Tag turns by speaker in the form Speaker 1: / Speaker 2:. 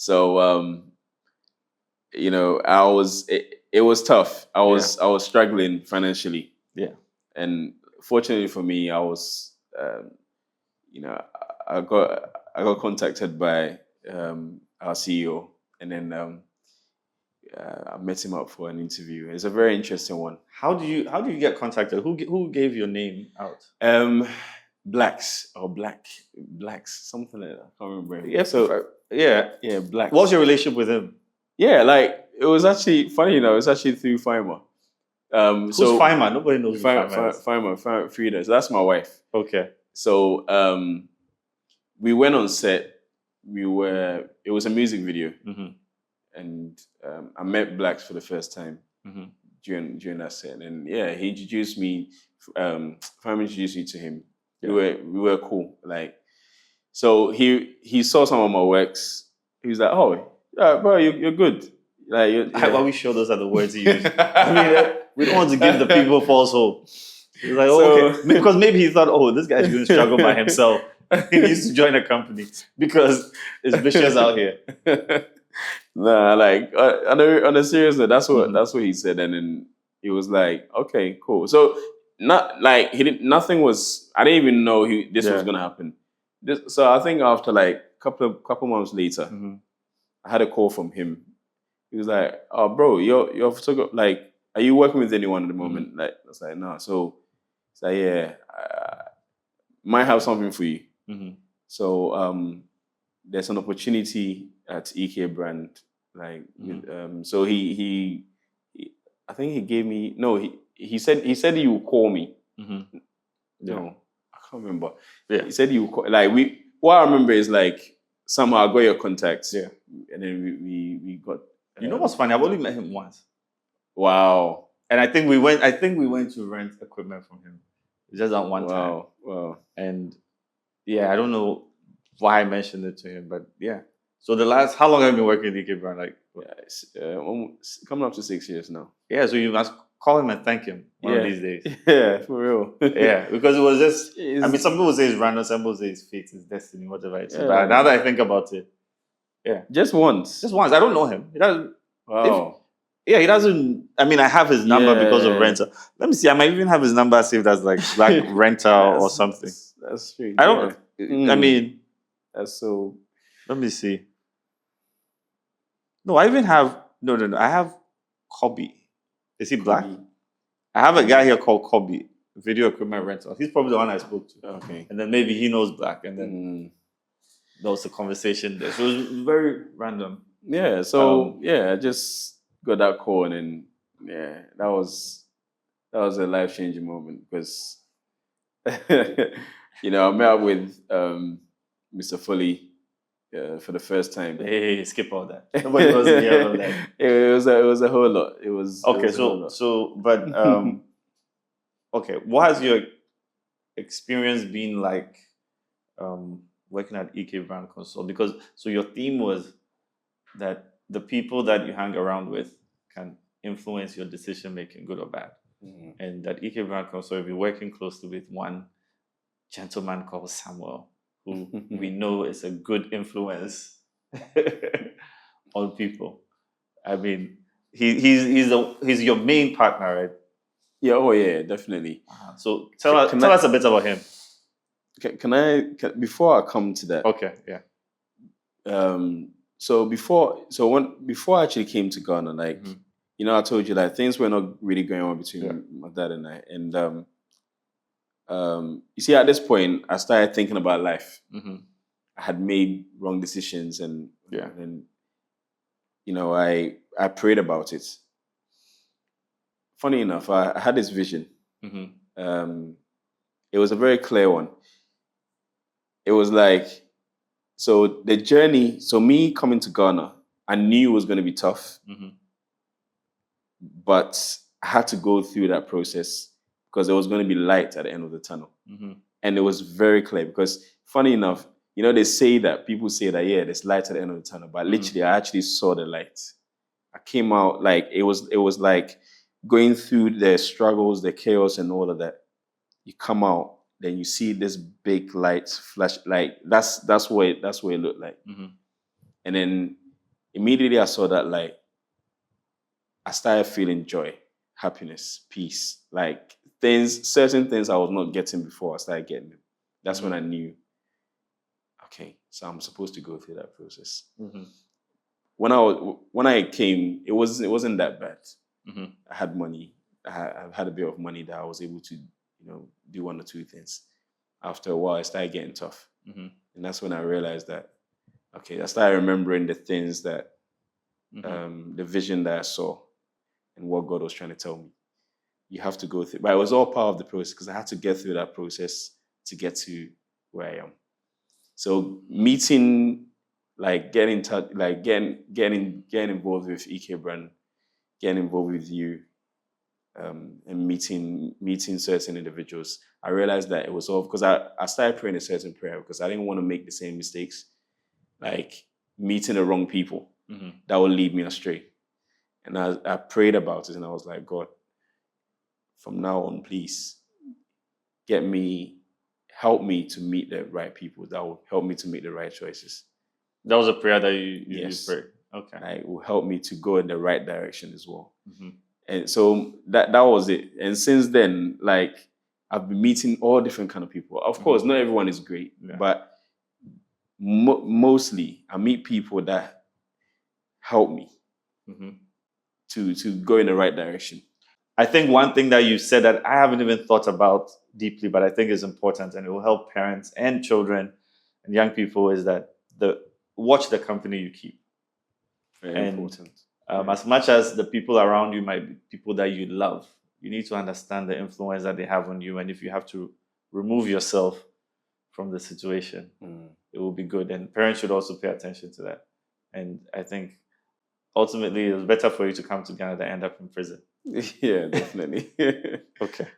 Speaker 1: So it was tough. I was struggling financially.
Speaker 2: Yeah.
Speaker 1: And fortunately for me, I was I got contacted by our CEO, and then I met him up for an interview. It's a very interesting one.
Speaker 2: How do you get contacted? Who gave your name out?
Speaker 1: Blacks, something like that. I can't remember.
Speaker 2: Yeah. So
Speaker 1: yeah, Blacks.
Speaker 2: What's your relationship with him?
Speaker 1: Yeah, like it was actually funny. It's actually through Fima.
Speaker 2: Who's Fima? Nobody knows who Fima is.
Speaker 1: Fima Frida. So that's my wife.
Speaker 2: Okay.
Speaker 1: So we went on set. It was a music video, and I met Blacks for the first time during that set. And yeah, he introduced me. Fima introduced me to him. Yeah. We were cool. Like, so he saw some of my works. He was like, "Oh, yeah, bro, you're good." Like,
Speaker 2: how about we show those are the words he used? I mean, we don't want to give the people false hope. He's like, okay, because maybe he thought, oh, this guy's going to struggle by himself. He needs to join a company because it's vicious out here.
Speaker 1: Nah, like on a serious note, that's what he said, and then he was like, okay, cool. So not like nothing was. I didn't even know this was gonna happen. So I think after like couple months later, I had a call from him. He was like, "Oh, bro, you're photographer. Like, are you working with anyone at the moment?" Like, I was like, "No." So it's like, "Yeah, might have something for you." So there's an opportunity at EK Brand. Like, so he I think he gave me he said he would call me. No, I can't remember. Yeah, he said he would call. Like what I remember is like somehow I got your contacts. Yeah, and then we got.
Speaker 2: You know what's funny? I've only met him once.
Speaker 1: Wow.
Speaker 2: And I think we went to rent equipment from him. Just that one time.
Speaker 1: Wow.
Speaker 2: And yeah, I don't know why I mentioned it to him, but yeah. So how long have you been working at EK Brand? Like,
Speaker 1: it's, coming up to 6 years now.
Speaker 2: Yeah, so you must call him and thank him one of these days.
Speaker 1: Yeah, for real.
Speaker 2: Yeah, because it was just, some people say it's random, some people say it's fate, it's destiny, whatever it is. But now that I think about it, yeah.
Speaker 1: Just once.
Speaker 2: I don't know him. He doesn't.
Speaker 1: Wow.
Speaker 2: He doesn't. I mean, I have his number because of rental. Let me see. I might even have his number saved as like Black Rental or something.
Speaker 1: That's true.
Speaker 2: I don't. I mean,
Speaker 1: that's so.
Speaker 2: Let me see. No, I even have. No. I have Kobe. Is he Black? I have a guy here called Kobe, Video Equipment Rental. He's probably the one I spoke to.
Speaker 1: Okay.
Speaker 2: And then maybe he knows Black, and then there was a conversation there. So it was very random.
Speaker 1: Yeah. So I just got that call, and then that was a life-changing moment because I met up with Mr. Foley for the first time.
Speaker 2: Hey, skip all that. Nobody was here about that.
Speaker 1: It was a whole lot. It was
Speaker 2: okay.
Speaker 1: But
Speaker 2: okay. What has your experience been like working at EK Brand Consult? Because your theme was that the people that you hang around with can influence your decision making, good or bad. And that EK Brand Consult, you'll be working closely with one gentleman called Samuel, who we know is a good influence on people. I mean, he's your main partner, right?
Speaker 1: Yeah. Oh, yeah. Definitely.
Speaker 2: So tell us a bit about him.
Speaker 1: Can I before I come to that?
Speaker 2: Okay. Yeah.
Speaker 1: So before I actually came to Ghana, like I told you that things were not really going on between my dad and I, and you see, at this point, I started thinking about life. I had made wrong decisions, and I prayed about it. Funny enough, I had this vision. It was a very clear one. It was like, so the journey, so me coming to Ghana, I knew it was going to be tough, but I had to go through that process because there was going to be light at the end of the tunnel. And it was very clear because, funny enough, they say that, people say that, there's light at the end of the tunnel, but literally I actually saw the light. I came out, like, it was like going through the struggles, the chaos and all of that. You come out, then you see this big light flash, like that's what it looked like. And then immediately I saw that, like, I started feeling joy, happiness, peace, like certain things I was not getting before, I started getting them. That's when I knew, okay, so I'm supposed to go through that process. When I came, it wasn't that bad. I had money. I had a bit of money that I was able to, do one or two things. After a while, it started getting tough, and that's when I realized that, okay, I started remembering the things that, the vision that I saw, and what God was trying to tell me. You have to go through, but it was all part of the process because I had to get through that process to get to where I am. So meeting, like getting in touch, like getting involved with EK Brand, getting involved with you, and meeting certain individuals, I realized that it was all because I started praying a certain prayer because I didn't want to make the same mistakes, like meeting the wrong people that will lead me astray. And I prayed about it, and I was like, God, from now on, please help me to meet the right people that will help me to make the right choices.
Speaker 2: That was a prayer that you
Speaker 1: Yes.
Speaker 2: prayed. Okay.
Speaker 1: Like, it will help me to go in the right direction as well. And so that was it. And since then, like, I've been meeting all different kind of people. Of course, not everyone is great, but mostly I meet people that help me to go in the right direction.
Speaker 2: I think one thing that you said that I haven't even thought about deeply, but I think is important, and it will help parents and children and young people, is that watch the company you keep.
Speaker 1: Very important.
Speaker 2: As much as the people around you might be people that you love, you need to understand the influence that they have on you. And if you have to remove yourself from the situation, it will be good. And parents should also pay attention to that. And I think ultimately it was better for you to come to Ghana than end up in prison.
Speaker 1: Yeah, definitely.
Speaker 2: Okay.